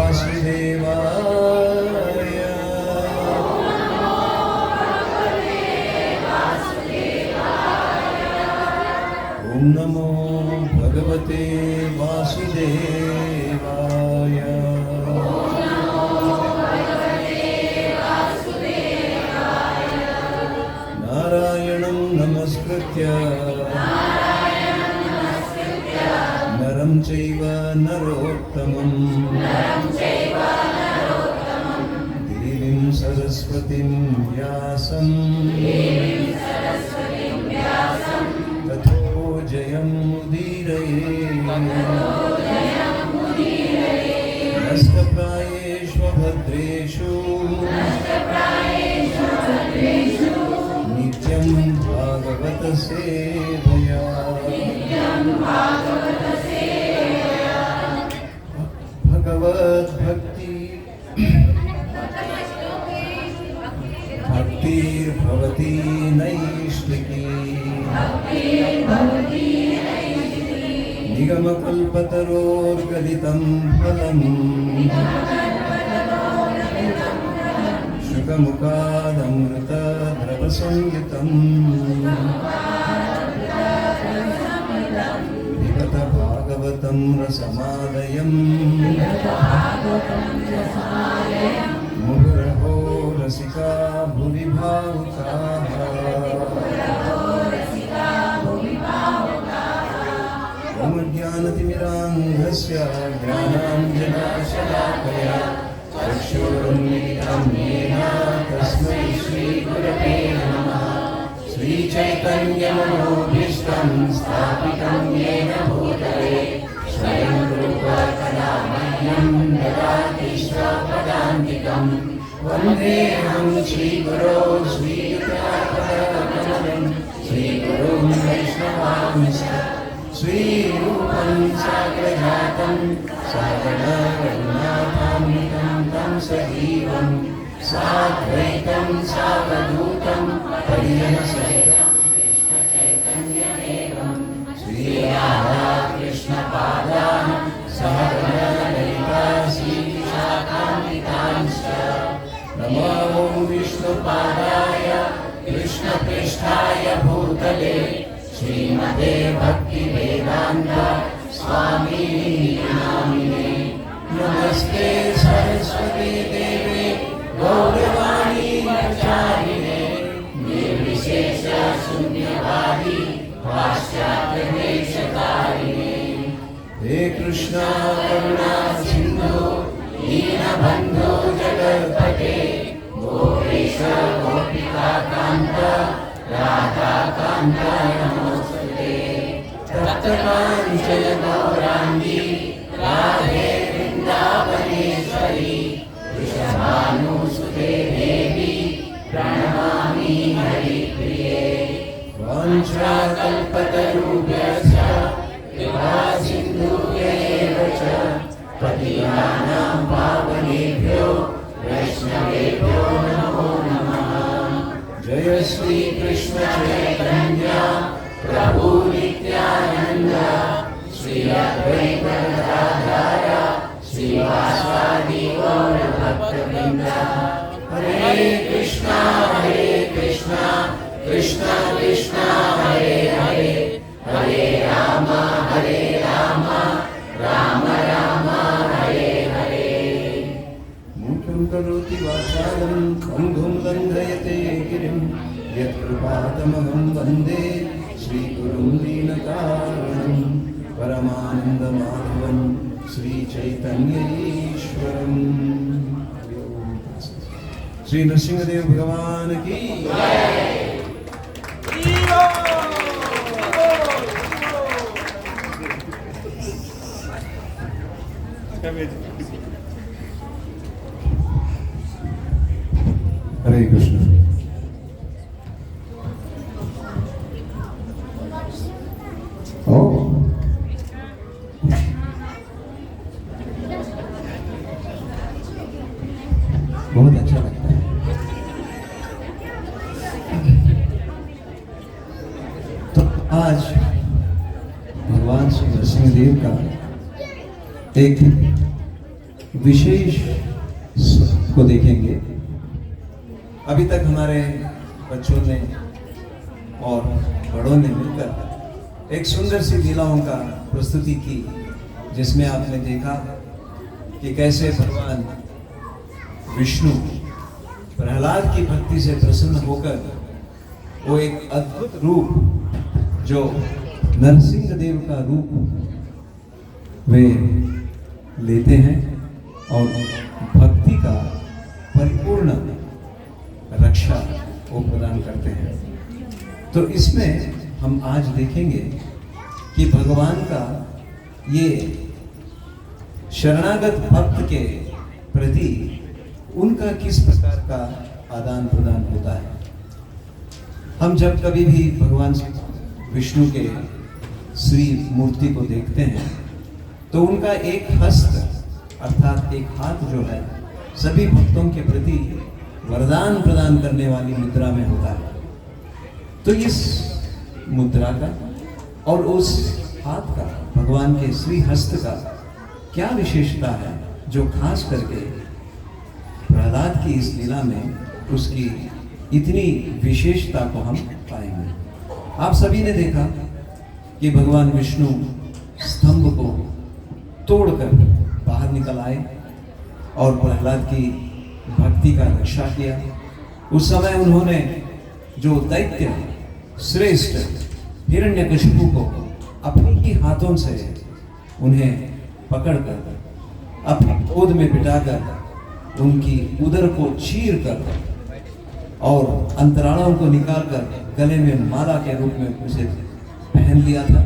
वासुदेवाय। ओम नमो भगवते वासुदेवाय। नारायणं नमस्कृत्य नरं चैव नरोत्तमं देवीं सरस्वतीं व्यासं ततो जयमुदीरये। नष्टप्रायेषु भद्रेषु नित्यं भागवत सेवया। भक्तिर्भवती नैष्टिकी निगमकल्पतरोर्गलितं फलम् शुकमुखादमृतद्रवसंयुतम् पिबत भागवतं रसमालयम् मुहुरहो रसिका भुवि भावुकाः। ॐ ज्ञानतिमिरान्धस्य ज्ञानाञ्जनशलाकया चक्षुरुन्मिलितं येन तस्मै श्रीगुरवे नमः। श्रीचैतन्यमनोभीष्टं स्थापितं येन भूतले स्वयं रूपा कदा मह्यं ददाति स्वपदान्तिकम्। वन्देऽहं श्रीगुरो श्रीयुतापदकमलं श्रीगुरुं वैष्णवांश्च श्रीरूपं साग्रजातं सागररघुनाथान्वितं तं सजीवं साद्वैतं सावधूतं परिजनसहितं कृष्णचैतन्यदेवं श्रीराधाकृष्णपादान् सहगणललिता श्रीविशाखान्वितांश्च। नमो विष्णुपादाय कृष्णपृष्ठाय भूतले श्रीमते भक्तिवेदान्त स्वामिने नामिने। नमस्ते सरस्वती देवे गौरवाणी प्रचारिणे निर्विशेष शून्यवादी पाश्चात्यदेशतारिणे। हे कृष्णा करुणा सिंधु दीनबन्धो जगत्पते गोपेश गोपिका कान्त राधा कान्त नमोस्तुते। तप्तकाञ्चन गौराङ्गी राधे वृन्दावनेश्वरी वृषभानुसुते देवी प्रणमामि हरिप्रिये। वाञ्छाकल्पतरुभ्यश्च कृपासिन्धुभ्येव च पतितानां पावनेभ्यो वैष्णवेभ्यो नमो नमः। जय श्री कृष्ण चैतन्य प्रभु नित्यानंद श्री अद्वैत गदाधर श्रीवासादि गौर भक्तवृंद। हरे कृष्णा कृष्णा कृष्णा हरे हरे हरे राम राम राम हरे हरे। मुखं करोति वाचालं खंगुं लङ्घयते गिरिं यत्कृपातमहं वन्दे श्रीगुरुं दीनकारणं परमानन्दमाधवं श्रीचैतन्य ईश्वरम्। श्री नृसिंहदेव भगवान की हरे कृष्ण। बहुत अच्छा लगता है। तो आज भगवान श्री नरसिंह देव का एक विशेष को देखेंगे। अभी तक हमारे बच्चों ने और बड़ों ने मिलकर एक सुंदर सी लीलाओं का प्रस्तुति की, जिसमें आपने देखा कि कैसे भगवान विष्णु प्रहलाद की भक्ति से प्रसन्न होकर वो एक अद्भुत रूप जो नरसिंह देव का रूप वे लेते हैं और भक्ति का परिपूर्ण रक्षा वो प्रदान करते हैं। तो इसमें हम आज देखेंगे कि भगवान का ये शरणागत भक्त के प्रति उनका किस प्रकार का आदान प्रदान होता है। हम जब कभी भी भगवान विष्णु के श्री मूर्ति को देखते हैं तो उनका एक हस्त अर्थात एक हाथ जो है सभी भक्तों के प्रति वरदान प्रदान करने वाली मुद्रा में होता है। तो इस मुद्रा का और उस हाथ का, भगवान के श्री हस्त का क्या विशेषता है जो खास करके प्रहलाद की इस लीला में उसकी इतनी विशेषता को हम पाएंगे। आप सभी ने देखा कि भगवान विष्णु स्तंभ को तोड़कर बाहर निकल आए और प्रहलाद की भक्ति का रक्षा किया। उस समय उन्होंने जो दैत्य श्रेष्ठ हिरण्यकशिपु को अपने ही हाथों से उन्हें पकड़कर अपनी गोद में बिठाकर उनकी उदर को चीरकर और अंतरालों को निकालकर गले में माला के रूप में उसे पहन लिया था।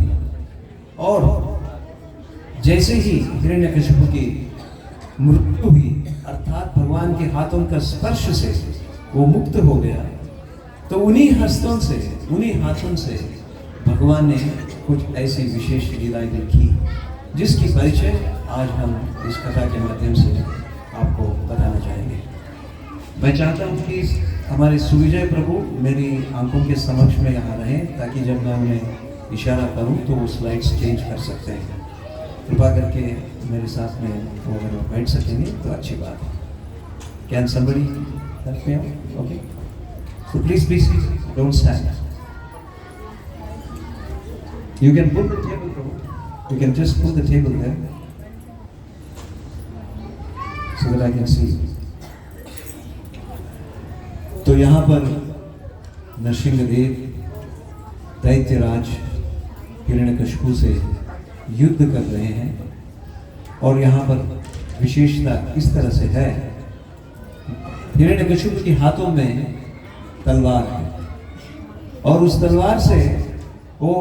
और जैसे ही हिरण्यकशिपु की मृत्यु हुई अर्थात भगवान के हाथों का स्पर्श से वो मुक्त हो गया, तो उन्हीं हाथों से भगवान ने कुछ ऐसी विशेष लीलाएं देखी जिसकी परिचय आज हम इस कथा के माध्यम से आपको बताना चाहेंगे। मैं चाहता हूँ कि हमारे सुविजय प्रभु मेरी आंखों के समक्ष में यहाँ रहें ताकि जब मैं उन्हें इशारा करूँ तो वो स्लाइड्स चेंज कर सकते हैं। कृपा करके मेरे साथ में वो अगर वो बैठ सकेंगे तो अच्छी बात है। Can somebody help me out? Okay, so please be seated, don't stand. You can pull the table, Prabhu. You can just pull the table there so that I can see. तो यहाँ पर नरसिंहदेव दैत्यराज हिरण्यकशिपु से युद्ध कर रहे हैं और यहाँ पर विशेषता इस तरह से है, हिरण्यकशिपु के हाथों में तलवार है और उस तलवार से वो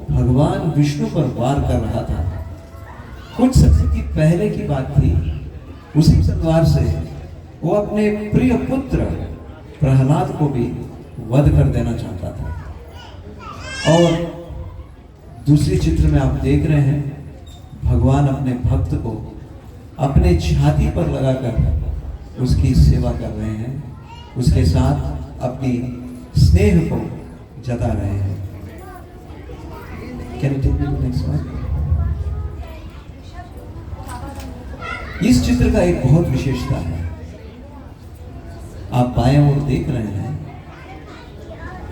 भगवान विष्णु पर वार कर रहा था। कुछ समय की पहले की बात थी, उसी तलवार से वो अपने प्रिय पुत्र प्रहलाद को भी वध कर देना चाहता था। और दूसरी चित्र में आप देख रहे हैं भगवान अपने भक्त को अपने छाती पर लगाकर उसकी सेवा कर रहे हैं, उसके साथ अपनी स्नेह को जता रहे हैं। Can you take me to the next one? इस चित्र का एक बहुत विशेषता है। आप बाएं ओर देख रहे हैं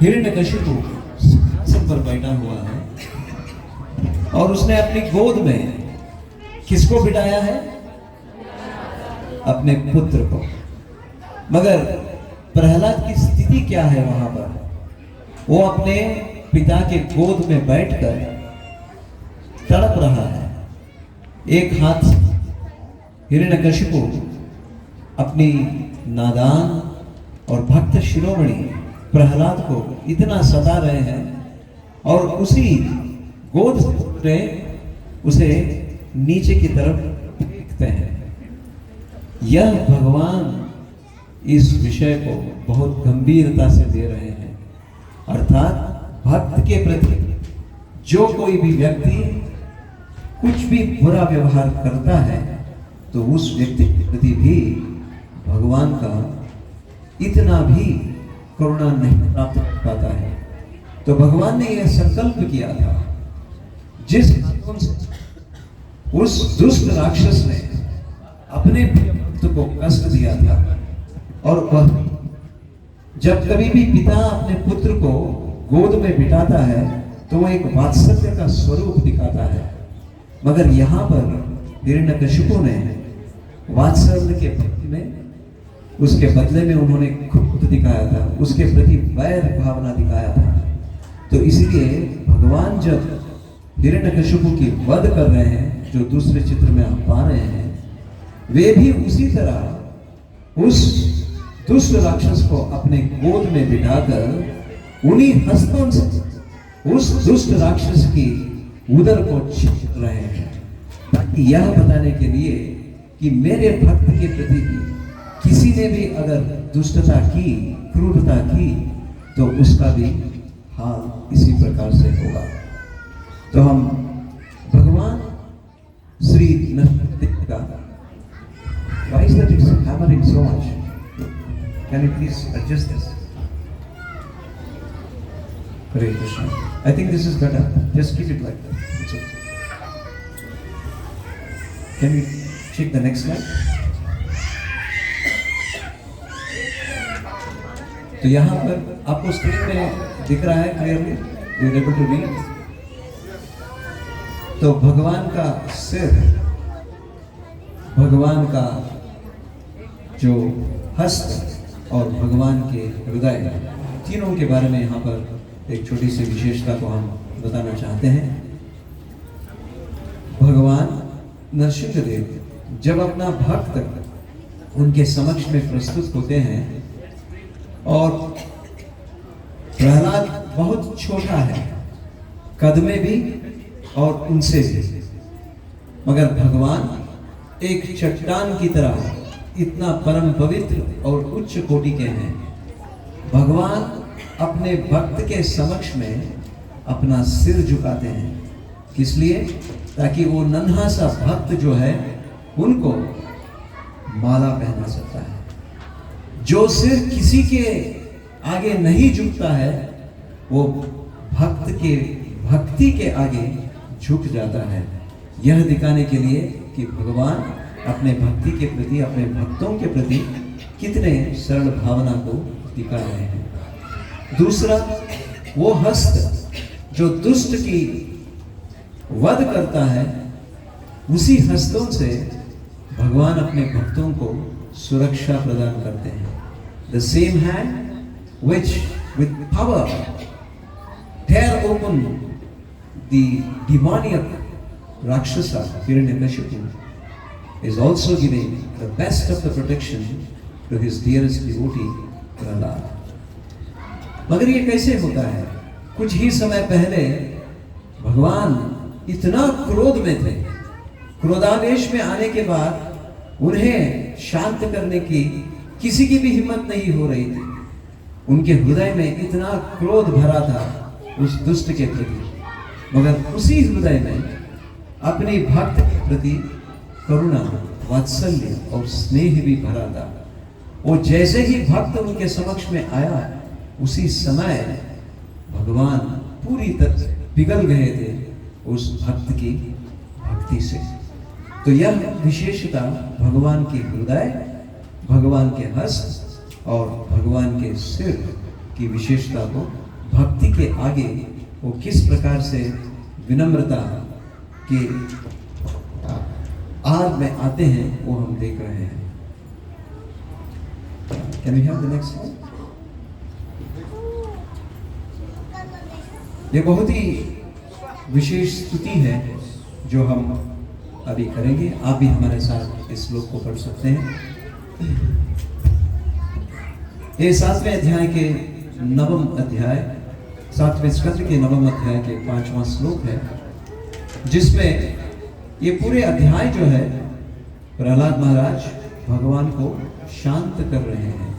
हिरण्यकशिपु सिंहासन पर बैठा हुआ है और उसने अपनी गोद में किसको बिठाया है? अपने पुत्र को। मगर प्रहलाद की स्थिति क्या है वहां पर? वो अपने पिता के गोद में बैठकर तड़प रहा है। एक हाथ हिरण्यकशिपु अपनी नादान और भक्त शिरोमणि प्रहलाद को इतना सता रहे हैं और उसी गोद से उसे नीचे की तरफ फेंकते हैं। यह भगवान इस विषय को बहुत गंभीरता से दे रहे हैं, अर्थात भक्त के प्रति जो कोई भी व्यक्ति कुछ भी बुरा व्यवहार करता है तो उस व्यक्ति के प्रति भी भगवान का इतना भी करुणा नहीं प्राप्त कर पाता है। तो भगवान ने यह संकल्प किया था, जिस हाथों से उस दुष्ट राक्षस ने अपने प्रिय भक्त को कष्ट दिया था, और वह जब कभी भी पिता अपने पुत्र को गोद में बिठाता है तो वह एक वात्सल्य का स्वरूप दिखाता है। मगर यहाँ पर हिरण्यकशिपु ने वात्सल्य के प्रति में, उसके बदले में उन्होंने क्रोध दिखाया था, उसके प्रति वैर भावना दिखाया था। तो इसलिए भगवान जब हिरण्यकशिपु की वध कर रहे हैं, जो दूसरे चित्र में आप पा रहे हैं, वे भी उसी तरह उस दुष्ट राक्षस को अपने गोद में बिठाकर उन्हीं हस्तों से उस दुष्ट राक्षस की उदर को छीन रहे हैं, ताकि यह बताने के लिए कि मेरे भक्त के प्रति किसी ने भी अगर दुष्टता की, क्रूरता की, तो उसका भी हाल इसी प्रकार से होगा। तो हम भगवान श्री नरसिंह का Why is that it's hammering so much? Can you please adjust this? Hare Krishna. I think this is better. Just keep it like that. It's okay. Can we check the next slide? तो यहाँ पर आपको screen में दिख रहा है clearly, you are able to read. तो भगवान का सिर, भगवान का जो हस्त और भगवान के हृदय, तीनों के बारे में यहाँ पर एक छोटी सी विशेषता को हम बताना चाहते हैं। भगवान नरसिंहदेव जब अपना भक्त उनके समक्ष में प्रस्तुत होते हैं, और प्रहलाद बहुत छोटा है, कद में भी और उनसे भी, मगर भगवान एक चट्टान की तरह इतना परम पवित्र और उच्च कोटि के हैं। भगवान अपने भक्त के समक्ष में अपना सिर झुकाते हैं, किस लिए? ताकि वो नन्हा सा भक्त जो है उनको माला पहना सकता है। जो सिर किसी के आगे नहीं झुकता है, वो भक्त के भक्ति के आगे झुक जाता है, यह दिखाने के लिए कि भगवान अपने भक्ति के प्रति, अपने भक्तों के प्रति कितने सरल भावना को दिखा रहे हैं। दूसरा, वो हस्त जो दुष्ट की वध करता है, उसी हस्तों से भगवान अपने भक्तों को सुरक्षा प्रदान करते हैं। The same hand which with power tear open the demoniac Rakshasa Hiranyakashipu is also giving the best of the protection to his dearest devotee Prahlad. मगर ये कैसे होता है? कुछ ही समय पहले भगवान इतना क्रोध में थे, क्रोधावेश में आने के बाद उन्हें शांत करने की किसी की भी हिम्मत नहीं हो रही थी। उनके हृदय में इतना क्रोध भरा था उस दुष्ट के प्रति, मगर उसी हृदय में अपनी भक्त के प्रति करुणा, वात्सल्य और स्नेह भी भरा था। वो जैसे ही भक्त उनके समक्ष में आया, उसी समय भगवान पूरी तरह से पिघल गए थे उस भक्त की भक्ति से। तो यह विशेषता भगवान के हृदय, भगवान के हस्त और भगवान के सिर की विशेषता को, भक्ति के आगे वो किस प्रकार से विनम्रता के आड़ में आते हैं, वो हम देख रहे हैं। Can we have the next slide? ये बहुत ही विशेष स्तुति है जो हम अभी करेंगे। आप भी हमारे साथ इस श्लोक को पढ़ सकते हैं। ये 7वें अध्याय के 9वें अध्याय, 7वें स्कंद के 9वें अध्याय के 5वां श्लोक है, जिसमें ये पूरे अध्याय जो है प्रहलाद महाराज भगवान को शांत कर रहे हैं।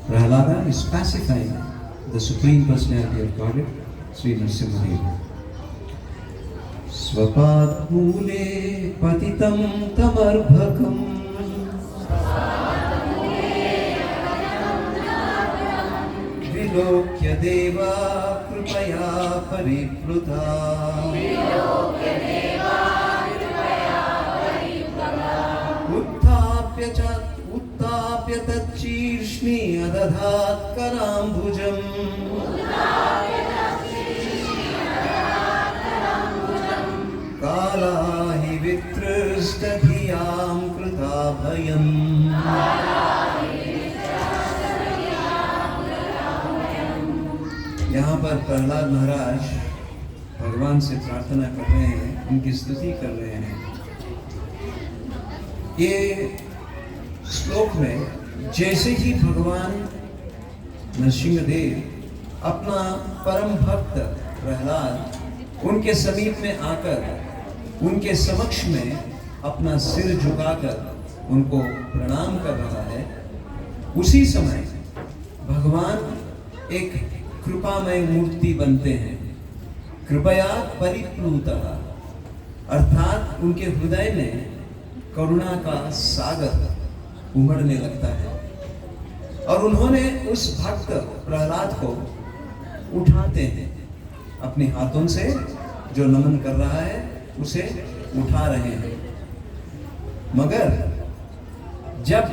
Prahlad is pacifying the supreme personality of God, Shri Narasimhadeva. स्वपादमूले पतितं तमर्भकम् विलोक्य देवा कृपया परिप्लुता उत्थाप्य च उत्थाप्य तच्चीर्ष्णि अदधात् कराम्बुजम् काला हि वितृष्टधियां कृता भयम्। यहाँ पर प्रहलाद महाराज भगवान से प्रार्थना कर रहे हैं, उनकी स्तुति कर रहे हैं। ये श्लोक में जैसे ही भगवान नरसिंहदेव अपना परम भक्त प्रहलाद उनके समीप में आकर उनके समक्ष में अपना सिर झुकाकर उनको प्रणाम कर रहा है, उसी समय भगवान एक कृपामय मूर्ति बनते हैं। कृपया परिप्लुतः, अर्थात उनके हृदय में करुणा का सागर उमड़ने लगता है और उन्होंने उस भक्त प्रहलाद को उठाते हैं अपने हाथों से। जो नमन कर रहा है उसे उठा रहे हैं। मगर जब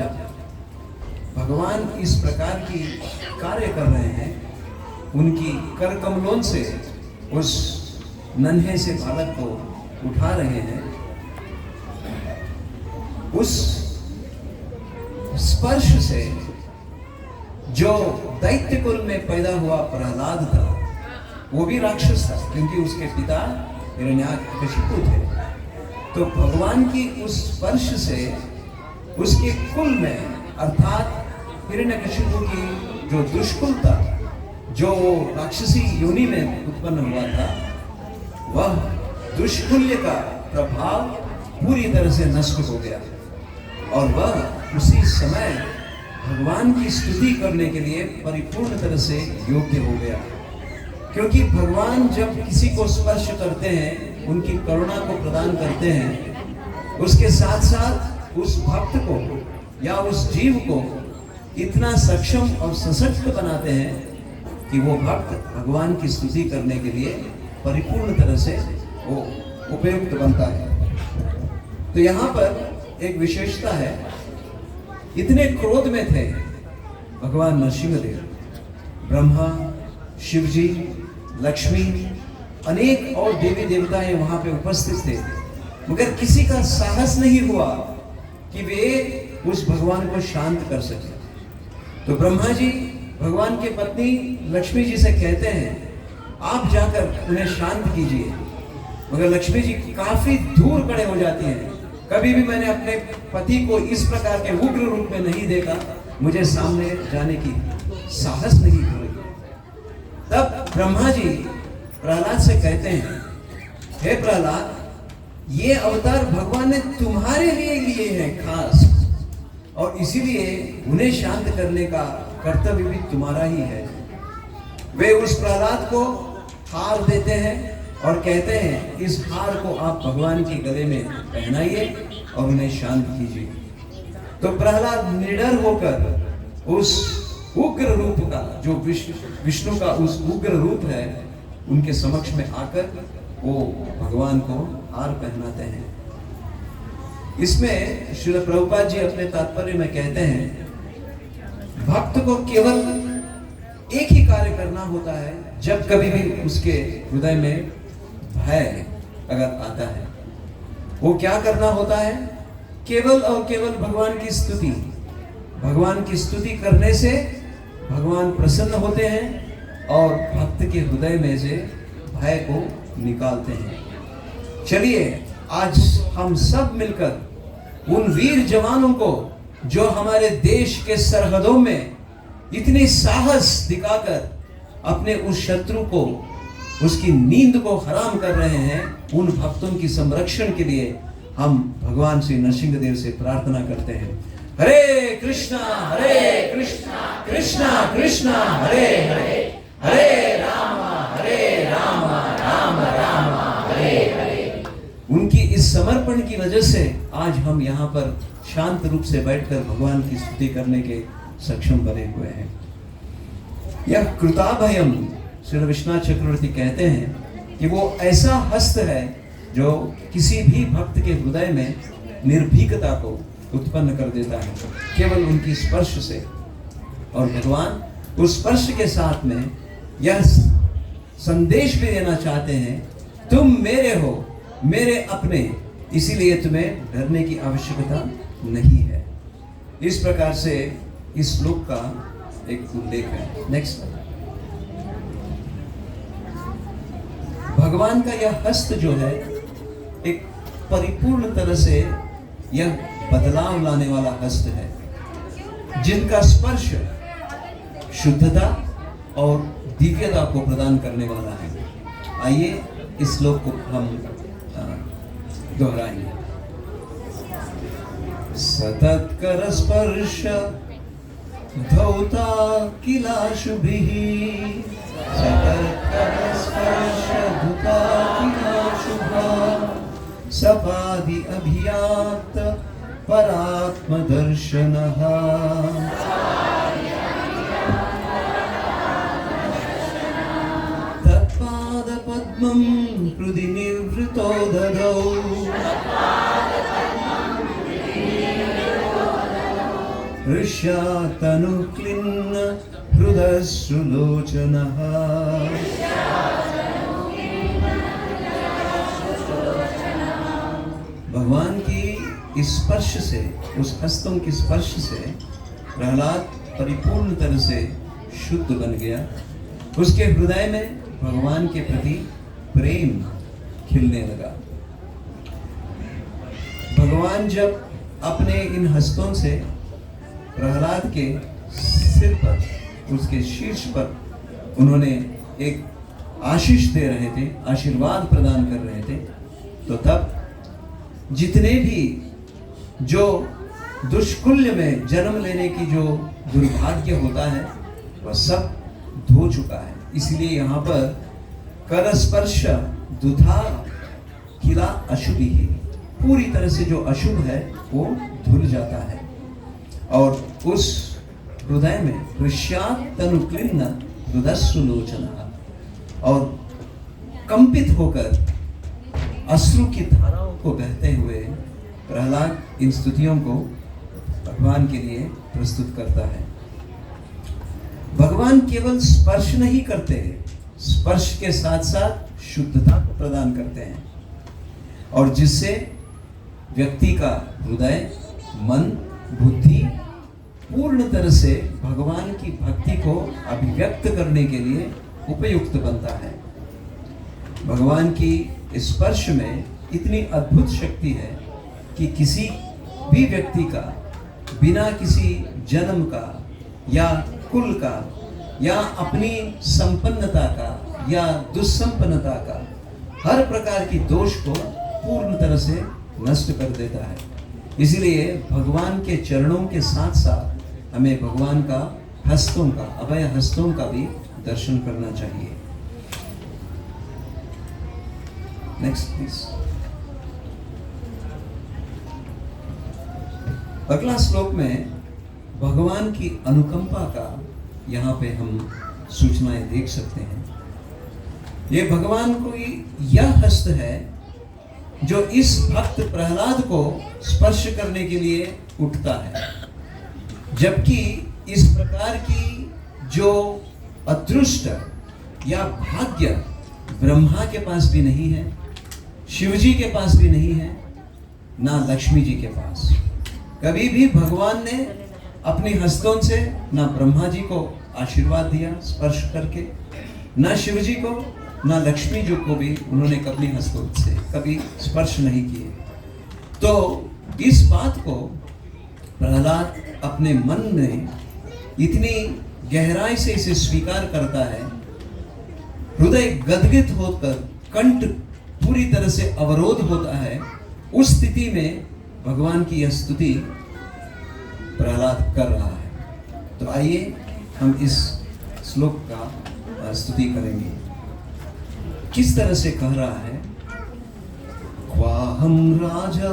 भगवान इस प्रकार की कार्य कर रहे हैं, उनकी कर कमलों से उस नन्हे से बालक को उठा रहे हैं, उस स्पर्श से जो दैत्य कुल में पैदा हुआ प्रहलाद था, वो भी राक्षस था क्योंकि उसके पिता हिरण्याकशिपु थे। तो भगवान की उस स्पर्श से उसके कुल में, अर्थात हिरण्यकशिपु की जो दुष्कुलता, जो राक्षसी योनि में उत्पन्न हुआ था, वह दुष्कुल्य का प्रभाव पूरी तरह से नष्ट हो गया और वह उसी समय भगवान की स्तुति करने के लिए परिपूर्ण तरह से योग्य हो गया। क्योंकि भगवान जब किसी को स्पर्श करते हैं, उनकी करुणा को प्रदान करते हैं, उसके साथ साथ उस भक्त को या उस जीव को इतना सक्षम और सशक्त बनाते हैं कि वो भक्त भगवान की स्तुति करने के लिए परिपूर्ण तरह से वो उपयुक्त बनता है। तो यहाँ पर एक विशेषता है, इतने क्रोध में थे भगवान नरसिंहदेव, ब्रह्मा, शिवजी, लक्ष्मी, अनेक और देवी देवताएं वहां पे उपस्थित थे, मगर किसी का साहस नहीं हुआ कि वे उस भगवान को शांत कर सके। तो ब्रह्मा जी भगवान की पत्नी लक्ष्मी जी से कहते हैं, आप जाकर उन्हें शांत कीजिए। मगर लक्ष्मी जी काफी दूर खड़े हो जाती हैं। कभी भी मैंने अपने पति को इस प्रकार के उग्र रूप में नहीं देखा, मुझे सामने जाने की साहस नहीं हुई। तब ब्रह्मा जी प्रहलाद से कहते हैं, हे प्रहलाद, ये अवतार भगवान ने तुम्हारे लिए हैं खास, और इसीलिए उन्हें शांत करने का कर्तव्य भी तुम्हारा ही है। वे उस प्रहलाद को हार देते हैं और कहते हैं, इस हार को आप भगवान के गले में पहनाइए और उन्हें शांत कीजिए। तो प्रहलाद निडर होकर उस उग्र रूप का, जो विष्णु का उस उग्र रूप है, उनके समक्ष में आकर वो भगवान को हार पहनाते हैं। इसमें श्रील प्रभुपाद जी अपने तात्पर्य में कहते हैं, भक्त को केवल एक ही कार्य करना होता है जब कभी भी उसके हृदय में भय अगर आता है। वो क्या करना होता है? केवल और केवल भगवान की स्तुति। भगवान की स्तुति करने से भगवान प्रसन्न होते हैं और भक्त के हृदय में से भय को निकालते हैं। चलिए आज हम सब मिलकर उन वीर जवानों को, जो हमारे देश के सरहदों में इतनी साहस दिखाकर अपने उस शत्रु को, उसकी नींद को हराम कर रहे हैं, उन भक्तों की संरक्षण के लिए हम भगवान श्री नरसिंहदेव से प्रार्थना करते हैं। हरे कृष्णा कृष्णा कृष्णा हरे हरे, हरे राम राम राम हरे हरे। उनकी इस समर्पण की वजह से आज हम यहाँ पर शांत रूप से बैठकर भगवान की स्तुति करने के सक्षम बने हुए हैं। यह कृताभयम, श्री विश्वनाथ चक्रवर्ती कहते हैं कि वो ऐसा हस्त है जो किसी भी भक्त के हृदय में निर्भीकता को, उत्पन्न कर देता है केवल उनकी स्पर्श से। और भगवान उस स्पर्श के साथ में यह संदेश भी देना चाहते हैं, तुम मेरे हो, मेरे अपने, इसीलिए तुम्हें डरने की आवश्यकता नहीं है। इस प्रकार से इस श्लोक का एक उल्लेख है। नेक्स्ट, भगवान का यह हस्त जो है एक परिपूर्ण तरह से यह बदलाव लाने वाला हस्त है, जिनका स्पर्श शुद्धता और दिव्यता को प्रदान करने वाला है। आइए इस श्लोक को हम दोहराएंगे। सतत्कर स्पर्श धौता किलाशुभिः, सतत्कर स्पर्श धौता किलाशुभा, सपादि अभियात परात्मदर्शनः। तत्पादपद्मं हृदि निवृतो ददौ, हृष्यातनुक्लिन्न हृदयसुलोचनः। भगवान की इस स्पर्श से, उस हस्तों की स्पर्श से प्रहलाद परिपूर्ण तरह से शुद्ध बन गया। उसके हृदय में भगवान के प्रति प्रेम खिलने लगा। भगवान जब अपने इन हस्तों से प्रहलाद के सिर पर, उसके शीर्ष पर उन्होंने एक आशीष दे रहे थे, आशीर्वाद प्रदान कर रहे थे, तो तब जितने भी जो दुष्कुल्य में जन्म लेने की जो दुर्भाग्य होता है वह सब धो चुका है। इसलिए यहाँ पर कर स्पर्श दुधा किला अशुभि, पूरी तरह से जो अशुभ है वो धुल जाता है। और उस हृदय में हृष्यात् तनुक्लिन्न हृदयसुलोचनः, और कंपित होकर अश्रु की धाराओं को बहते हुए प्रहलाद इन स्तुतियों को भगवान के लिए प्रस्तुत करता है। भगवान केवल स्पर्श नहीं करते, स्पर्श के साथ साथ शुद्धता को प्रदान करते हैं, और जिससे व्यक्ति का हृदय, मन, बुद्धि पूर्ण तरह से भगवान की भक्ति को अभिव्यक्त करने के लिए उपयुक्त बनता है। भगवान की स्पर्श में इतनी अद्भुत शक्ति है कि किसी भी व्यक्ति का बिना किसी जन्म का या कुल का या अपनी संपन्नता का या दुस्संपन्नता का हर प्रकार की दोष को पूर्ण तरह से नष्ट कर देता है। इसलिए भगवान के चरणों के साथ साथ हमें भगवान का हस्तों का, अभय हस्तों का भी दर्शन करना चाहिए। Next please. अगला श्लोक में भगवान की अनुकंपा का यहाँ पे हम सूचनाएं देख सकते हैं। ये भगवान कोई यह हस्त है जो इस भक्त प्रहलाद को स्पर्श करने के लिए उठता है, जबकि इस प्रकार की जो अदृष्ट या भाग्य ब्रह्मा के पास भी नहीं है, शिव जी के पास भी नहीं है, ना लक्ष्मी जी के पास। कभी भी भगवान ने अपनी हस्तों से ना ब्रह्मा जी को आशीर्वाद दिया स्पर्श करके, ना शिव जी को, ना लक्ष्मी जी को भी उन्होंने कभी हस्तों से कभी स्पर्श नहीं किए। तो इस बात को प्रहलाद अपने मन में इतनी गहराई से इसे स्वीकार करता है, हृदय गदगद होकर कंठ पूरी तरह से अवरोध होता है। उस स्थिति में भगवान की यह स्तुति प्रहलाद कर रहा है। तो आइए हम इस श्लोक का स्तुति करेंगे। किस तरह से कह रहा है? क्वाहं राजा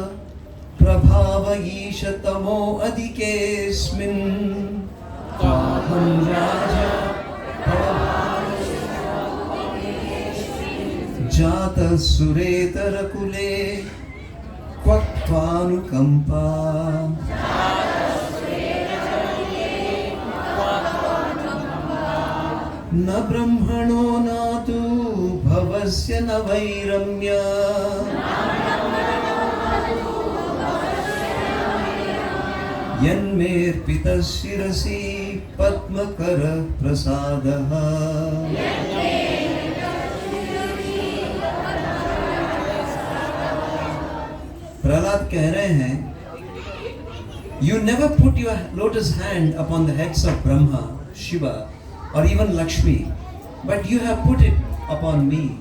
प्रभाव ईश तमो अधिकेस्मिन्, क्वाहं राजा जात सुरेतर कुले क्वक्वानुकंपा। न ब्रह्मणो न तु भवस्य न वैरम्य यन्मेर्पितः शिरसि पद्मकर प्रसादः। प्रहलाद कह रहे हैं, You never put your lotus hand upon the heads of Brahma, Shiva or even Lakshmi, but you have put it upon me.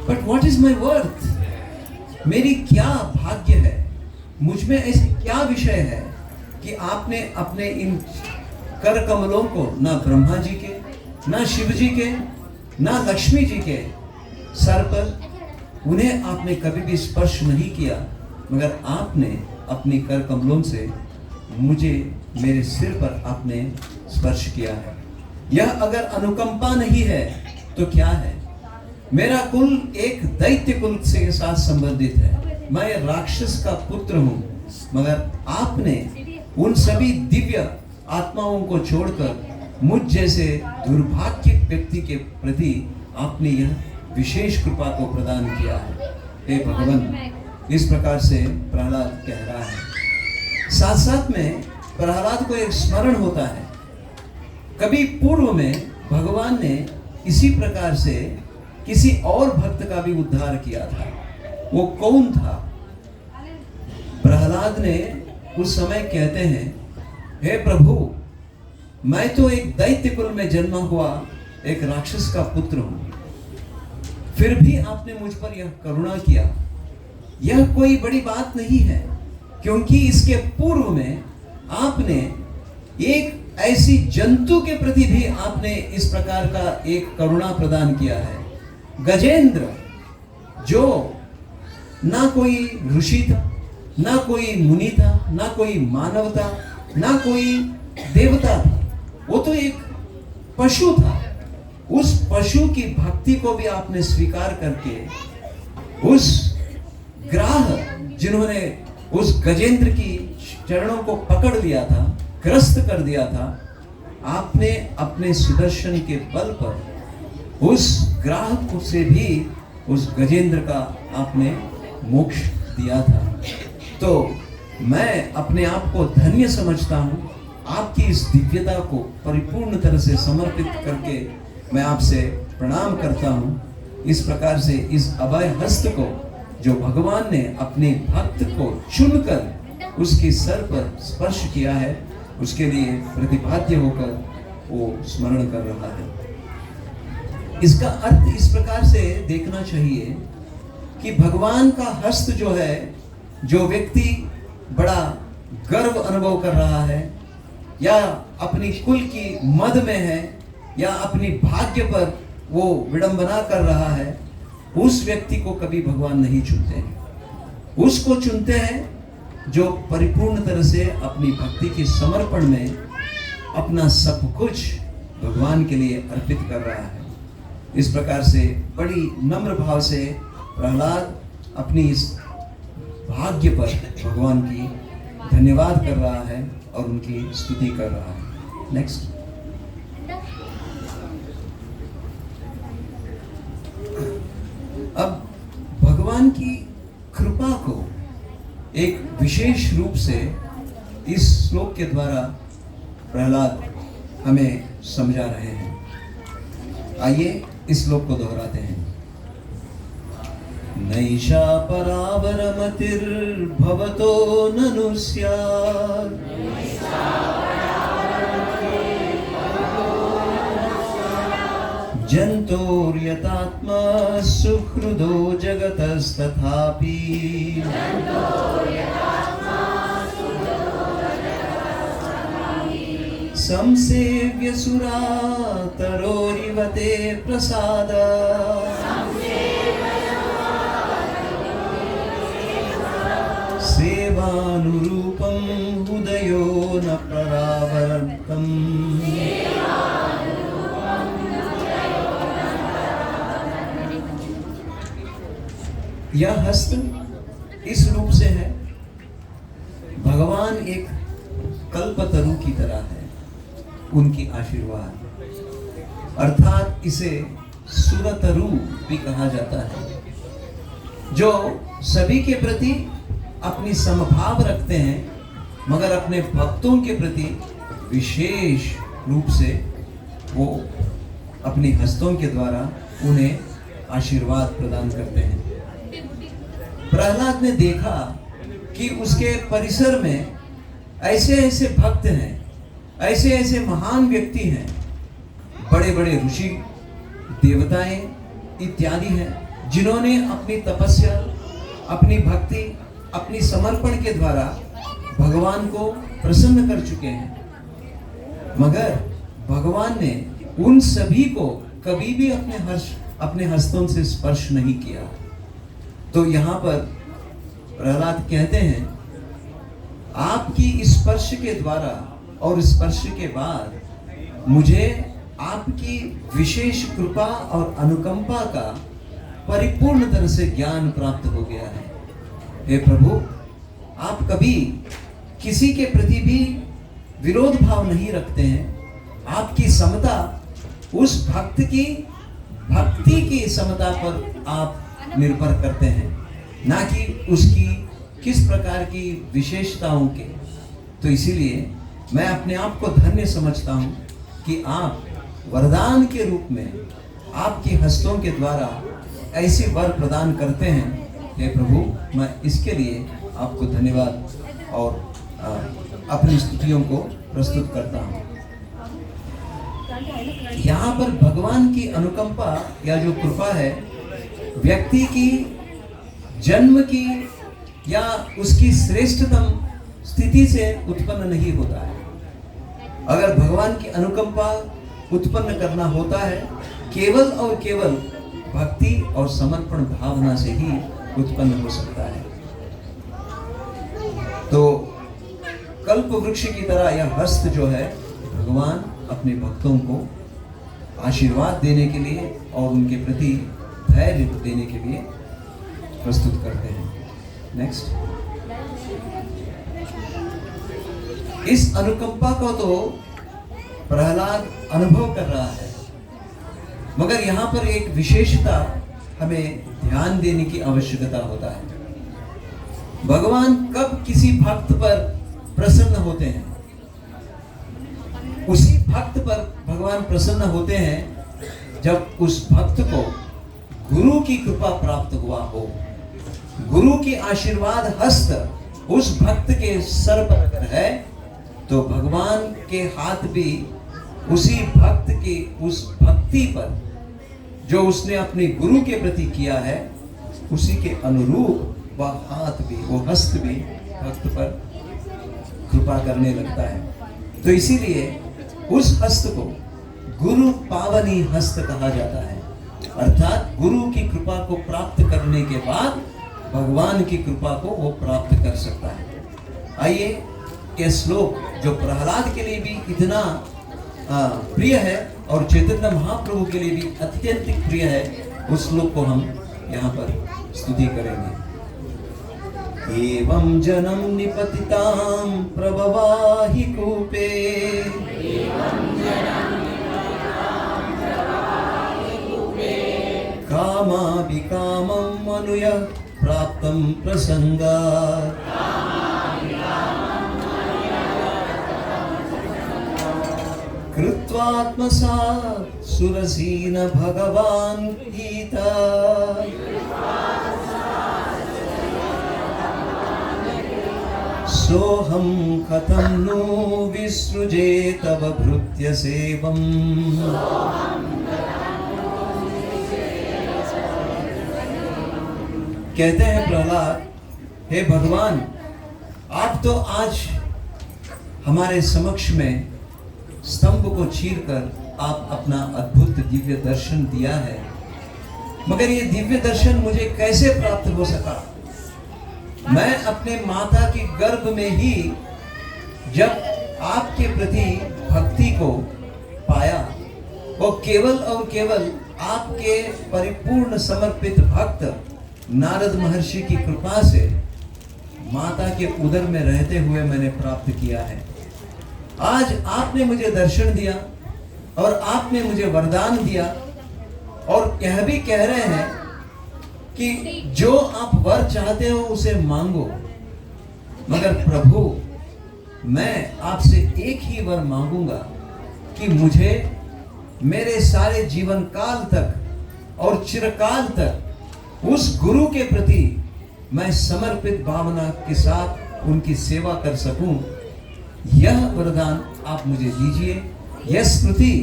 But what is my worth? मेरी क्या भाग्य है, मुझ में ऐसी क्या विषय है कि आपने अपने इन कर कमलों को ना ब्रह्मा जी के, ना शिव जी के, ना लक्ष्मी जी के सर पर उन्हें आपने कभी भी स्पर्श नहीं किया, मगर आपने अपनी कर कमलों से मुझे मेरे सिर पर आपने स्पर्श किया है। यह अगर अनुकंपा नहीं है तो क्या है? मेरा कुल एक दैत्य कुल के साथ संबंधित है, मैं राक्षस का पुत्र हूँ, मगर आपने उन सभी दिव्य आत्माओं को छोड़कर मुझ जैसे दुर्भाग्य व्यक्ति के प्रति आपने यह विशेष कृपा को प्रदान किया है। हे भगवान, इस प्रकार से प्रहलाद कह रहा है। साथ साथ में प्रहलाद को एक स्मरण होता है, कभी पूर्व में भगवान ने इसी प्रकार से किसी और भक्त का भी उद्धार किया था। वो कौन था? प्रहलाद ने उस समय कहते हैं, हे प्रभु, मैं तो एक दैत्य कुल में जन्मा हुआ एक राक्षस का पुत्र हूं, फिर भी आपने मुझ पर यह करुणा किया। यह कोई बड़ी बात नहीं है, क्योंकि इसके पूर्व में आपने एक ऐसी जंतु के प्रति भी आपने इस प्रकार का एक करुणा प्रदान किया है। गजेंद्र, जो ना कोई ऋषि था, ना कोई मुनि था, ना कोई मानव था, ना कोई देवता था, वो तो एक पशु था। उस पशु की भक्ति को भी आपने स्वीकार करके उस ग्राह जिन्होंने उस गजेंद्र की चरणों को पकड़ लिया था, ग्रस्त कर दिया था, आपने अपने सुदर्शन के बल पर उस ग्राह से भी उस गजेंद्र का आपने मोक्ष दिया था। तो मैं अपने आप को धन्य समझता हूँ, आपकी इस दिव्यता को परिपूर्ण तरह से समर्पित करके मैं आपसे प्रणाम करता हूँ। इस प्रकार से इस अभय हस्त को जो भगवान ने अपने भक्त को चुनकर उसके सर पर स्पर्श किया है, उसके लिए प्रतिपाद्य होकर वो स्मरण कर रहा है। इसका अर्थ इस प्रकार से देखना चाहिए कि भगवान का हस्त जो है, जो व्यक्ति बड़ा गर्व अनुभव कर रहा है या अपनी कुल की मद में है या अपनी भाग्य पर वो विडंबना कर रहा है, उस व्यक्ति को कभी भगवान नहीं चुनते हैं। उसको चुनते हैं जो परिपूर्ण तरह से अपनी भक्ति के समर्पण में अपना सब कुछ भगवान के लिए अर्पित कर रहा है। इस प्रकार से बड़ी नम्र भाव से प्रहलाद अपनी इस भाग्य पर भगवान की धन्यवाद कर रहा है और उनकी स्तुति कर रहा है। नेक्स्ट। अब भगवान की कृपा को एक विशेष रूप से इस श्लोक के द्वारा प्रहलाद हमें समझा रहे हैं। आइए इस श्लोक को दोहराते हैं। नैषा परावरमतिर्भवतो ननु स्यात् जन्तोर्यतात्मा सुहृदो जगतस्तथापि संसेव्य सुरातरोरिव ते प्रसाद सेवानुरूपं उदयो न परावर्तम्। यह हस्त इस रूप से है, भगवान एक कल्पतरु की तरह है, उनकी आशीर्वाद अर्थात इसे सुरतरु भी कहा जाता है, जो सभी के प्रति अपनी समभाव रखते हैं, मगर अपने भक्तों के प्रति विशेष रूप से वो अपनी हस्तों के द्वारा उन्हें आशीर्वाद प्रदान करते हैं। प्रहलाद ने देखा कि उसके परिसर में ऐसे ऐसे भक्त हैं, ऐसे ऐसे महान व्यक्ति हैं, बड़े बड़े ऋषि, देवताएं इत्यादि हैं, जिन्होंने अपनी तपस्या, अपनी भक्ति, अपनी समर्पण के द्वारा भगवान को प्रसन्न कर चुके हैं, मगर भगवान ने उन सभी को कभी भी अपने हस्तों से स्पर्श नहीं किया। तो यहाँ पर प्रहलाद कहते हैं, आपकी स्पर्श के द्वारा और स्पर्श के बाद मुझे आपकी विशेष कृपा और अनुकंपा का परिपूर्ण तरह से ज्ञान प्राप्त हो गया है। हे प्रभु, आप कभी किसी के प्रति भी विरोध भाव नहीं रखते हैं। आपकी समता उस भक्त की भक्ति की समता पर आप निर्भर करते हैं, ना कि उसकी किस प्रकार की विशेषताओं के। तो इसीलिए मैं अपने आप को धन्य समझता हूँ कि आप वरदान के रूप में आपके हस्तों के द्वारा ऐसे वर प्रदान करते हैं। हे प्रभु, मैं इसके लिए आपको धन्यवाद और अपनी स्तुतियों को प्रस्तुत करता हूँ। यहाँ पर भगवान की अनुकंपा या जो कृपा है, व्यक्ति की जन्म की या उसकी श्रेष्ठतम स्थिति से उत्पन्न नहीं होता है। अगर भगवान की अनुकंपा उत्पन्न करना होता है, केवल और केवल भक्ति और समर्पण भावना से ही उत्पन्न हो सकता है। तो कल्प वृक्ष की तरह यह हस्त जो है, भगवान अपने भक्तों को आशीर्वाद देने के लिए और उनके प्रति धैर्य देने के लिए प्रस्तुत करते हैं। नेक्स्ट, इस अनुकंपा को तो प्रहलाद अनुभव कर रहा है, मगर यहाँ पर एक विशेषता हमें ध्यान देने की आवश्यकता होता है। भगवान कब किसी भक्त पर प्रसन्न होते हैं? उसी भक्त पर भगवान प्रसन्न होते हैं जब उस भक्त को गुरु की कृपा प्राप्त हुआ हो। गुरु की आशीर्वाद हस्त उस भक्त के सर पर अगर है, तो भगवान के हाथ भी उसी भक्त की उस भक्ति पर जो उसने अपने गुरु के प्रति किया है, उसी के अनुरूप वह हाथ भी, वो हस्त भी भक्त पर कृपा करने लगता है। तो इसीलिए उस हस्त को गुरु पावनी हस्त कहा जाता है, अर्थात गुरु की कृपा को प्राप्त करने के बाद भगवान की कृपा को वो प्राप्त कर सकता है। आइए, ये श्लोक जो प्रहलाद के लिए भी इतना प्रिय है और चैतन्य महाप्रभु के लिए भी अत्यंत प्रिय है, उस श्लोक को हम यहाँ पर स्तुति करेंगे। एवं जनम निपतितां प्रभवाहि कूपे, कामाभिकामं मनुय प्राप्तं प्रसंगात्, कृत्वात्मसात् सुरसीन भगवान् गीता, सोहम कथं नु विसृजे तव भृत्य सेवम्। कहते हैं प्रहलाद, हे भगवान, आप तो आज हमारे समक्ष में स्तंभ को चीरकर आप अपना अद्भुत दिव्य दर्शन दिया है, मगर ये दिव्य दर्शन मुझे कैसे प्राप्त हो सका? मैं अपने माता की गर्भ में ही जब आपके प्रति भक्ति को पाया, वो केवल और केवल आपके परिपूर्ण समर्पित भक्त नारद महर्षि की कृपा से माता के उदर में रहते हुए मैंने प्राप्त किया है। आज आपने मुझे दर्शन दिया और आपने मुझे वरदान दिया और यह भी कह रहे हैं कि जो आप वर चाहते हो उसे मांगो, मगर प्रभु मैं आपसे एक ही वर मांगूंगा कि मुझे मेरे सारे जीवन काल तक और चिरकाल तक उस गुरु के प्रति मैं समर्पित भावना के साथ उनकी सेवा कर सकूं। यह वरदान आप मुझे दीजिए। यह स्मृति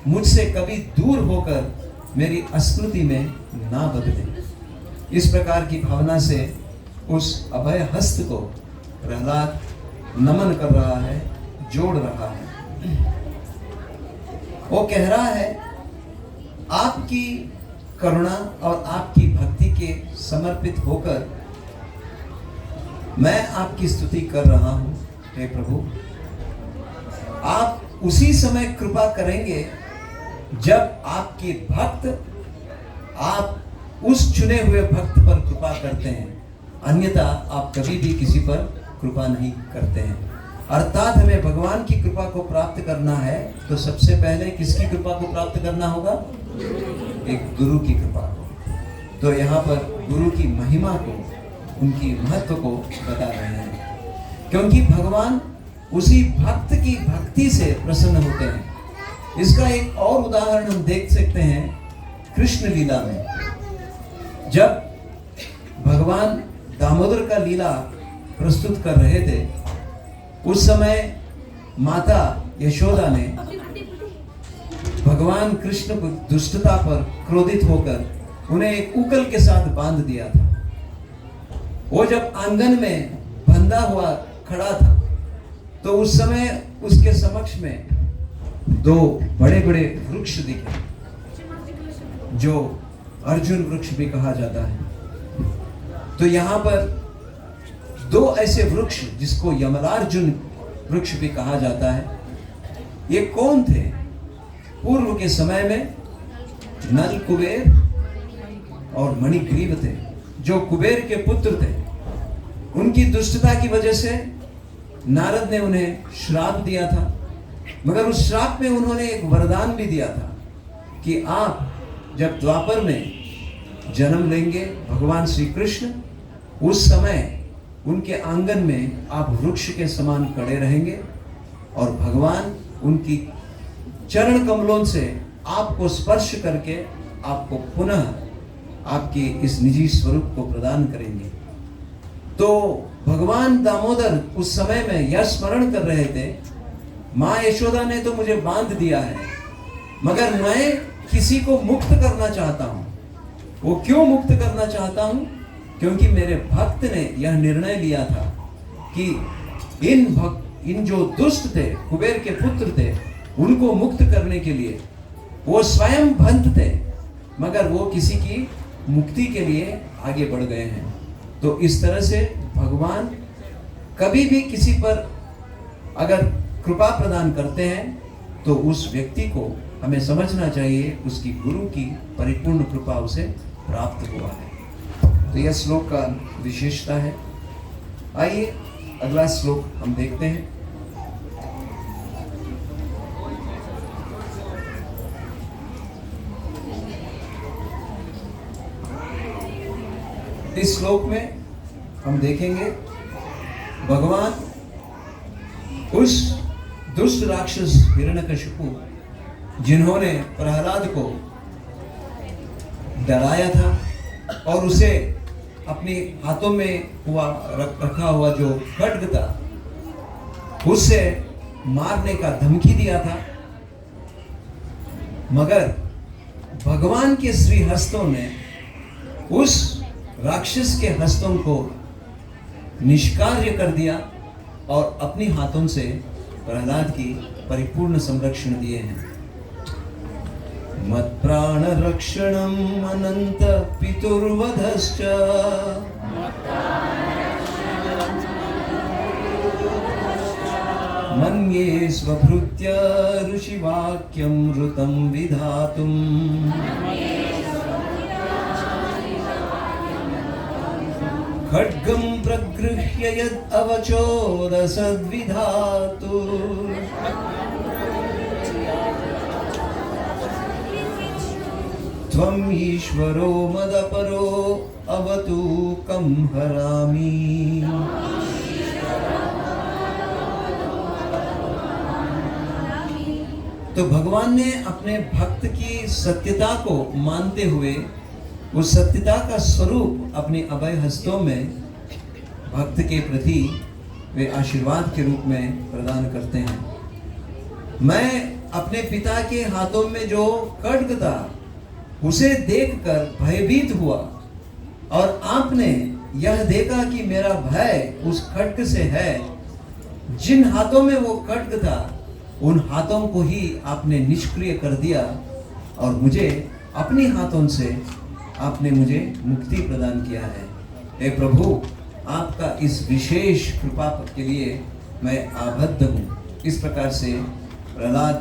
मुझसे कभी दूर होकर मेरी अस्मृति में ना बदले। इस प्रकार की भावना से उस अभय हस्त को प्रहलाद नमन कर रहा है, जोड़ रहा है। वो कह रहा है आपकी करुणा और आपकी भक्ति के समर्पित होकर मैं आपकी स्तुति कर रहा हूं। हे प्रभु, आप उसी समय कृपा करेंगे जब आपके भक्त आप उस चुने हुए भक्त पर कृपा करते हैं, अन्यथा आप कभी भी किसी पर कृपा नहीं करते हैं। अर्थात हमें भगवान की कृपा को प्राप्त करना है तो सबसे पहले किसकी कृपा को प्राप्त करना होगा? एक गुरु की कृपा को। तो यहाँ पर गुरु की महिमा को, उनकी महत्व को बता रहे हैं, क्योंकि भगवान उसी भक्त की भक्ति से प्रसन्न होते हैं। इसका एक और उदाहरण हम देख सकते हैं कृष्ण लीला में। जब भगवान दामोदर का लीला प्रस्तुत कर रहे थे, उस समय माता यशोदा ने भगवान कृष्ण को दुष्टता पर क्रोधित होकर उन्हें एक उकल के साथ बांध दिया था। वो जब आंगन में बंधा हुआ खड़ा था तो उस समय उसके समक्ष में दो बड़े बड़े वृक्ष दिखे, जो अर्जुन वृक्ष भी कहा जाता है। तो यहाँ पर दो ऐसे वृक्ष जिसको यमलार्जुन वृक्ष भी कहा जाता है, ये कौन थे? पूर्व के समय में नल कुबेर और मणिग्रीव थे, जो कुबेर के पुत्र थे। उनकी दुष्टता की वजह से नारद ने उन्हें श्राप दिया था, मगर उस श्राप में उन्होंने एक वरदान भी दिया था कि आप जब द्वापर में जन्म लेंगे भगवान श्री कृष्ण, उस समय उनके आंगन में आप वृक्ष के समान खड़े रहेंगे और भगवान उनकी चरण कमलों से आपको स्पर्श करके आपको पुनः आपके इस निजी स्वरूप को प्रदान करेंगे। तो भगवान दामोदर उस समय में यह स्मरण कर रहे थे, माँ यशोदा ने तो मुझे बांध दिया है, मगर मैं किसी को मुक्त करना चाहता हूँ। वो क्यों मुक्त करना चाहता हूँ? क्योंकि मेरे भक्त ने यह निर्णय लिया था कि इन जो दुष्ट थे, कुबेर के पुत्र थे, उनको मुक्त करने के लिए वो स्वयं बंध थे, मगर वो किसी की मुक्ति के लिए आगे बढ़ गए हैं। तो इस तरह से भगवान कभी भी किसी पर अगर कृपा प्रदान करते हैं तो उस व्यक्ति को हमें समझना चाहिए उसकी गुरु की परिपूर्ण कृपा उसे प्राप्त हुआ है। तो यह श्लोक का विशेषता है। आइए अगला श्लोक हम देखते हैं। इस श्लोक में हम देखेंगे भगवान उस दुष्ट राक्षस हिरण्यकशिपु, जिन्होंने प्रहलाद को डराया था और उसे अपने हाथों में रखा हुआ जो खड्ग था उससे मारने का धमकी दिया था, मगर भगवान के श्री हस्तों ने उस राक्षस के हस्तों को निष्कार्य कर दिया और अपने हाथों से प्रहलाद की परिपूर्ण संरक्षण दिए हैं। मत् प्राण रक्षणम अनंत पितुर्वधश्च मन्ये स्वभृत्य ऋषिवाक्यं ऋतं विधातुम् खड्गं प्रगृह्य यद् अवचोदसद्विधातु त्वम् ईश्वरो मदपरो अवतु कं हरामि। तो भगवान ने अपने भक्त की सत्यता को मानते हुए उस सत्यता का स्वरूप अपने अभय हस्तों में भक्त के प्रति वे आशीर्वाद के रूप में प्रदान करते हैं। मैं अपने पिता के हाथों में जो खड्ग था उसे देखकर भयभीत हुआ, और आपने यह देखा कि मेरा भय उस खड्ग से है। जिन हाथों में वो खड्ग था उन हाथों को ही आपने निष्क्रिय कर दिया, और मुझे अपने हाथों से आपने मुझे मुक्ति प्रदान किया है। हे प्रभु, आपका इस विशेष कृपा के लिए मैं आबद्ध हूँ। इस प्रकार से प्रहलाद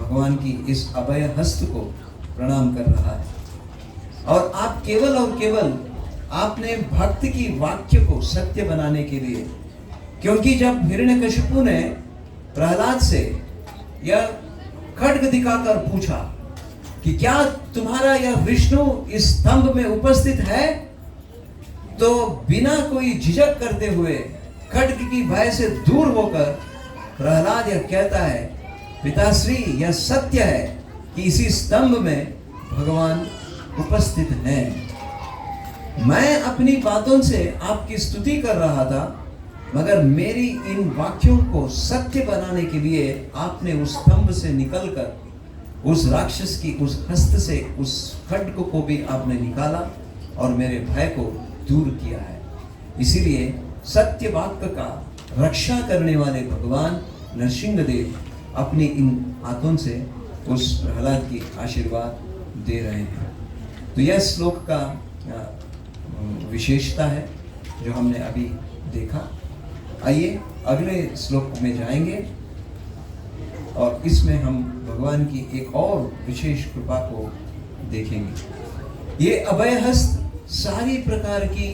भगवान की इस अभय हस्त को प्रणाम कर रहा है। और आप केवल और केवल आपने भक्त की वाक्य को सत्य बनाने के लिए, क्योंकि जब हिरण्यकशिपु ने प्रहलाद से यह खड्ग दिखाकर पूछा कि क्या तुम्हारा यह विष्णु इस स्तंभ में उपस्थित है, तो बिना कोई झिझक करते हुए खड्ग की भय से दूर होकर प्रहलाद यह कहता है, पिताश्री यह सत्य है कि इसी स्तंभ में भगवान उपस्थित हैं। मैं अपनी बातों से आपकी स्तुति कर रहा था, मगर मेरी इन वाक्यों को सत्य बनाने के लिए आपने उस स्तंभ से निकलकर उस राक्षस की उस हस्त से उस खड्ग को भी आपने निकाला और मेरे भय को दूर किया है। इसीलिए सत्य वाक्य का रक्षा करने वाले भगवान नरसिंहदेव अपनी इन हाथों से उस प्रहलाद की आशीर्वाद दे रहे हैं। तो यह श्लोक का विशेषता है जो हमने अभी देखा। आइए अगले श्लोक में जाएंगे और इसमें हम भगवान की एक और विशेष कृपा को देखेंगे। ये अभय हस्त सारी प्रकार की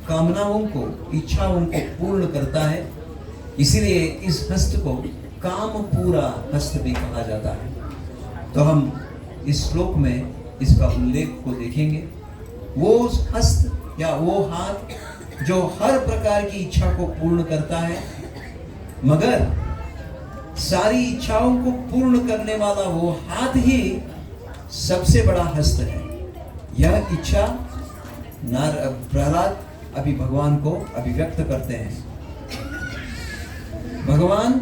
कामनाओं को, इच्छाओं को पूर्ण करता है। इसीलिए इस हस्त को काम पूरा हस्त भी कहा जाता है। तो हम इस श्लोक में इसका उल्लेख को देखेंगे। वो हस्त या वो हाथ जो हर प्रकार की इच्छा को पूर्ण करता है, मगर सारी इच्छाओं को पूर्ण करने वाला वो हाथ ही सबसे बड़ा हस्त है। यह इच्छा प्रहलाद अभी भगवान को अभिव्यक्त करते हैं। भगवान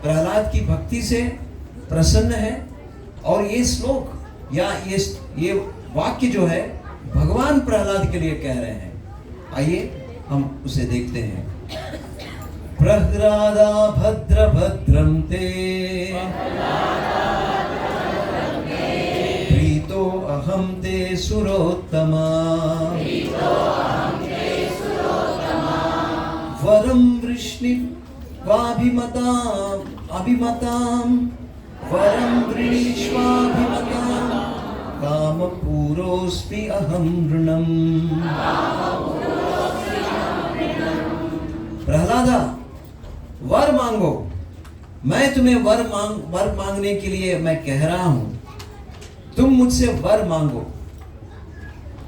प्रहलाद की भक्ति से प्रसन्न है, और ये श्लोक या ये वाक्य जो है भगवान प्रहलाद के लिए कह रहे हैं। आइए हम उसे देखते हैं। प्रह्लादा भद्र भद्रं ते प्रीतो अहं ते सुरोत्तमा वरं अभिमतां वरं वृणीष्वाभिमतां कामपूरोऽस्मि अहं नृणम्। प्रहलादा, वर मांगो। मैं तुम्हें वर मांगने के लिए मैं कह रहा हूं, तुम मुझसे वर मांगो।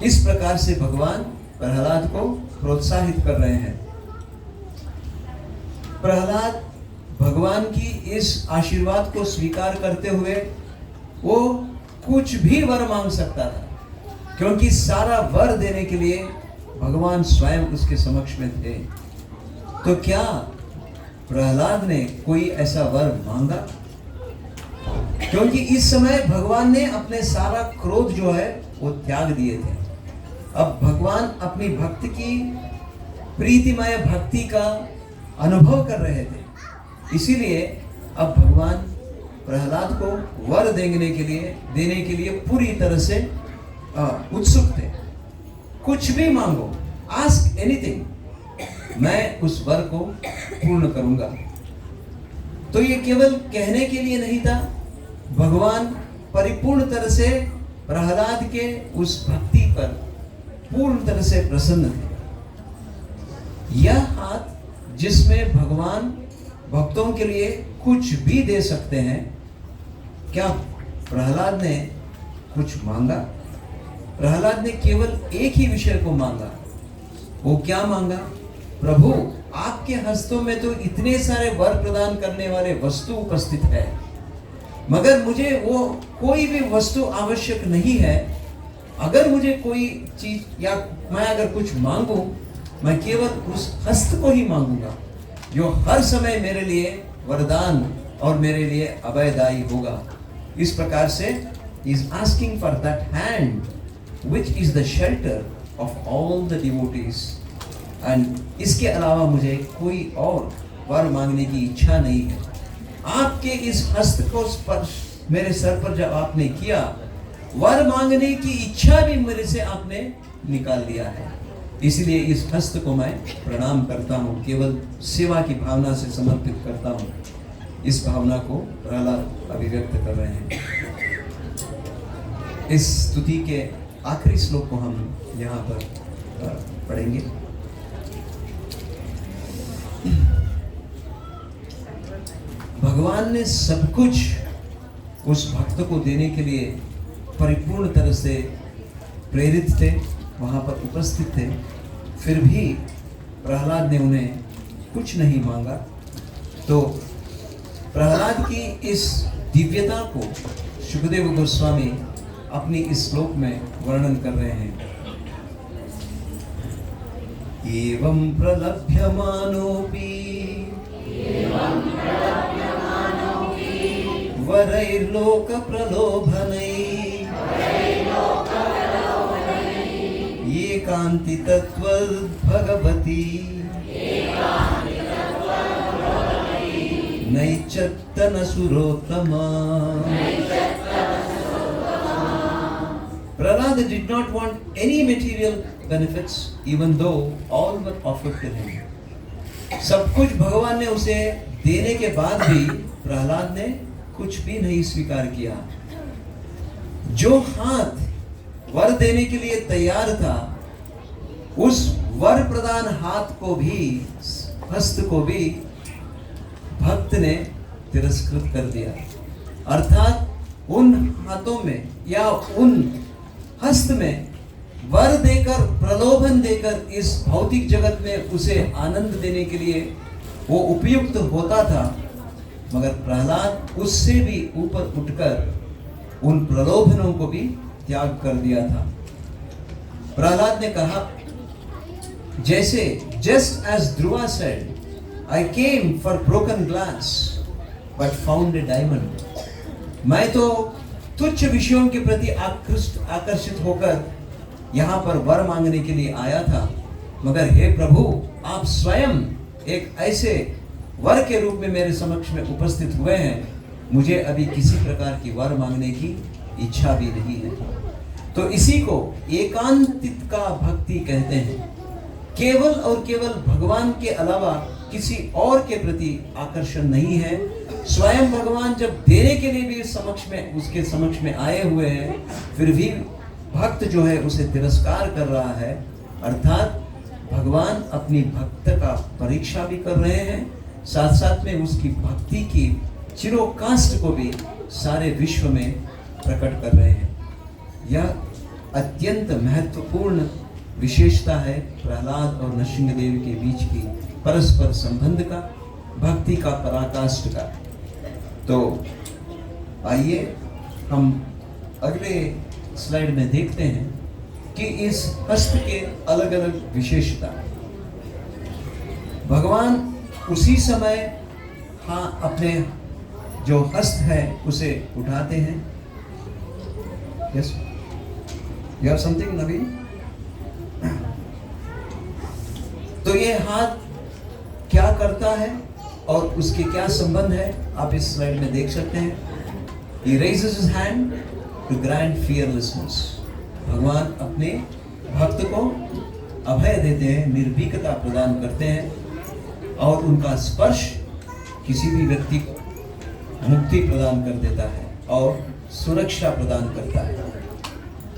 इस प्रकार से भगवान प्रहलाद को प्रोत्साहित कर रहे हैं। प्रहलाद भगवान की इस आशीर्वाद को स्वीकार करते हुए वो कुछ भी वर मांग सकता था, क्योंकि सारा वर देने के लिए भगवान स्वयं उसके समक्ष में थे। तो क्या प्रहलाद ने कोई ऐसा वर मांगा? क्योंकि इस समय भगवान ने अपने सारा क्रोध जो है वो त्याग दिए थे। अब भगवान अपनी भक्त की प्रीतिमय भक्ति का अनुभव कर रहे थे। इसीलिए अब भगवान प्रहलाद को वर देने के लिए पूरी तरह से उत्सुक थे। कुछ भी मांगो, आस्क एनीथिंग, मैं उस वर को पूर्ण करूंगा। तो ये केवल कहने के लिए नहीं था, भगवान परिपूर्ण तरह से प्रहलाद के उस भक्ति पर पूर्ण तरह से प्रसन्न थे। यह हाथ जिसमें भगवान भक्तों के लिए कुछ भी दे सकते हैं, क्या प्रहलाद ने कुछ मांगा? प्रहलाद ने केवल एक ही विषय को मांगा। वो क्या मांगा? प्रभु, आपके हस्तों में तो इतने सारे वर प्रदान करने वाले वस्तु उपस्थित है, मगर मुझे वो कोई भी वस्तु आवश्यक नहीं है। अगर मुझे कोई चीज या मैं अगर कुछ मांगू, मैं केवल उस हस्त को ही मांगूंगा जो हर समय मेरे लिए वरदान और मेरे लिए अभयदायी होगा। इस प्रकार से is asking for that hand which is the shelter of all the devotees, and इसके अलावा मुझे कोई और वर मांगने की इच्छा नहीं है। आपके इस हस्त को स्पर्श मेरे सर पर जब आपने किया, वर मांगने की इच्छा भी मेरे से आपने निकाल दिया है। इसलिए इस हस्त को मैं प्रणाम करता हूँ, केवल सेवा की भावना से समर्पित करता हूँ। इस भावना को प्रहलाद अभिव्यक्त कर रहे हैं। इस स्तुति के आखिरी श्लोक को हम यहाँ पर पढ़ेंगे। भगवान ने सब कुछ उस भक्त को देने के लिए परिपूर्ण तरह से प्रेरित थे, वहां पर उपस्थित थे, फिर भी प्रहलाद ने उन्हें कुछ नहीं मांगा। तो प्रहलाद की इस दिव्यता को शुकदेव गोस्वामी अपनी इस श्लोक में वर्णन कर रहे हैं। एवं प्रलभ्यमानोऽपि वरैर्लोक प्रलोभनैः एकान्ति तत्त्वद्भगवती नैच्छत्तन सुरोत्तमा। Prahlad did not want any material benefits, even though all were offered to him. सब कुछ भगवान ने उसे देने के बाद भी प्रहलाद ने कुछ भी नहीं स्वीकार किया। जो हाथ वर देने के लिए तैयार था, उस वर प्रदान हाथ को भी, हस्त को भी भक्त ने तिरस्कृत कर दिया। अर्थात उन हाथों में या उन हस्त में वर देकर, प्रलोभन देकर इस भौतिक जगत में उसे आनंद देने के लिए वो उपयुक्त होता था, मगर प्रहलाद उससे भी ऊपर उठकर उन प्रलोभनों को भी त्याग कर दिया था। प्रहलाद ने कहा, जैसे just as Dhruva said, I came for broken glass but found a diamond. मैं तो तुच्छ विषयों के प्रति आकर्षित होकर यहाँ पर वर मांगने के लिए आया था, मगर हे प्रभु, आप स्वयं एक ऐसे वर के रूप में मेरे समक्ष में उपस्थित हुए हैं, मुझे अभी किसी प्रकार की वर मांगने की इच्छा भी नहीं है। तो इसी को एकांतित का भक्ति कहते हैं। केवल और केवल भगवान के अलावा किसी और के प्रति आकर्षण नहीं है। स्वयं भगवान जब देने के लिए भी उसके समक्ष में आए हुए हैं, फिर भी भक्त जो है उसे तिरस्कार कर रहा है। अर्थात भगवान अपनी भक्त का परीक्षा भी कर रहे हैं, साथ साथ में उसकी भक्ति की चिरोकाष्ठ को भी सारे विश्व में प्रकट कर रहे हैं। यह अत्यंत महत्वपूर्ण विशेषता है प्रहलाद और नृसिंहदेव के बीच की परस्पर संबंध का, भक्ति का पराकाष्ठ का। तो आइए हम अगले स्लाइड में देखते हैं कि इस हस्त के अलग अलग विशेषता। भगवान उसी समय अपने जो हस्त है उसे उठाते हैं। यस, यू हैव समथिंग नवीन? तो ये हाथ क्या करता है और उसके क्या संबंध है, आप इस स्लाइड में देख सकते हैं। He raises his hand to grant fearlessness. भगवान अपने भक्त को अभय देते हैं, निर्भीकता प्रदान करते हैं और उनका स्पर्श किसी भी व्यक्ति को मुक्ति प्रदान कर देता है और सुरक्षा प्रदान करता है।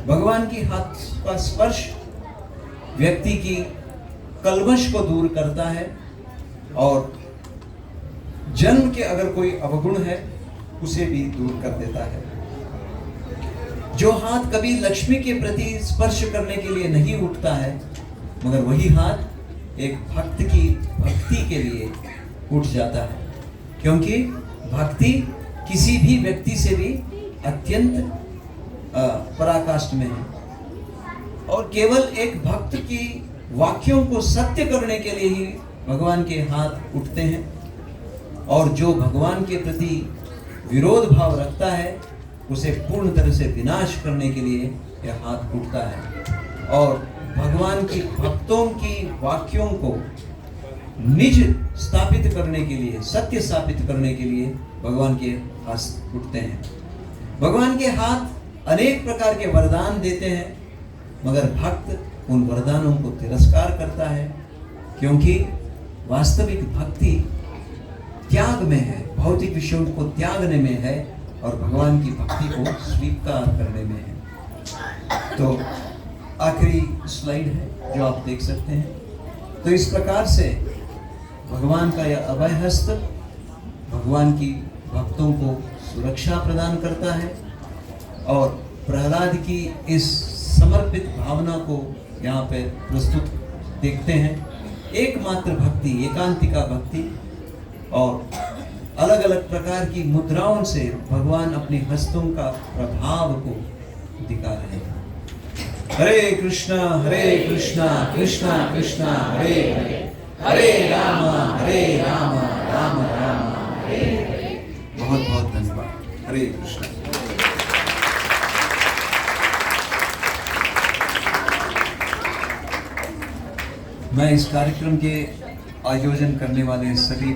भगवान की हाथ का स्पर्श व्यक्ति की कलमश को दूर करता है और जन्म के अगर कोई अवगुण है उसे भी दूर कर देता है। जो हाथ कभी लक्ष्मी के प्रति स्पर्श करने के लिए नहीं उठता है, मगर वही हाथ एक भक्त की भक्ति के लिए उठ जाता है, क्योंकि भक्ति किसी भी व्यक्ति से भी अत्यंत पराकाष्ठ में है। और केवल एक भक्त की वाक्यों को सत्य करने के लिए ही भगवान के हाथ उठते हैं, और जो भगवान के प्रति विरोध भाव रखता है उसे पूर्ण तरह से विनाश करने के लिए यह हाथ उठता है। और भगवान की भक्तों की वाक्यों को निज स्थापित करने के लिए, सत्य स्थापित करने के लिए भगवान के हाथ उठते हैं। भगवान के हाथ अनेक प्रकार के वरदान देते हैं, मगर भक्त उन वरदानों को तिरस्कार करता है, क्योंकि वास्तविक भक्ति त्याग में है, भौतिक विषयों को त्यागने में है और भगवान की भक्ति को स्वीकार करने में है। तो आखिरी स्लाइड है जो आप देख सकते हैं। तो इस प्रकार से भगवान का यह अभय हस्त भगवान की भक्तों को सुरक्षा प्रदान करता है, और प्रहलाद की इस समर्पित भावना को यहाँ पे प्रस्तुत देखते हैं। एकमात्र भक्ति, एकांतिका भक्ति, और अलग अलग प्रकार की मुद्राओं से भगवान अपने हस्तों का प्रभाव को दिखा रहे हैं। हरे कृष्णा कृष्णा कृष्णा हरे हरे, हरे राम राम राम हरे हरे। बहुत बहुत धन्यवाद। हरे कृष्णा। मैं इस कार्यक्रम के आयोजन करने वाले सभी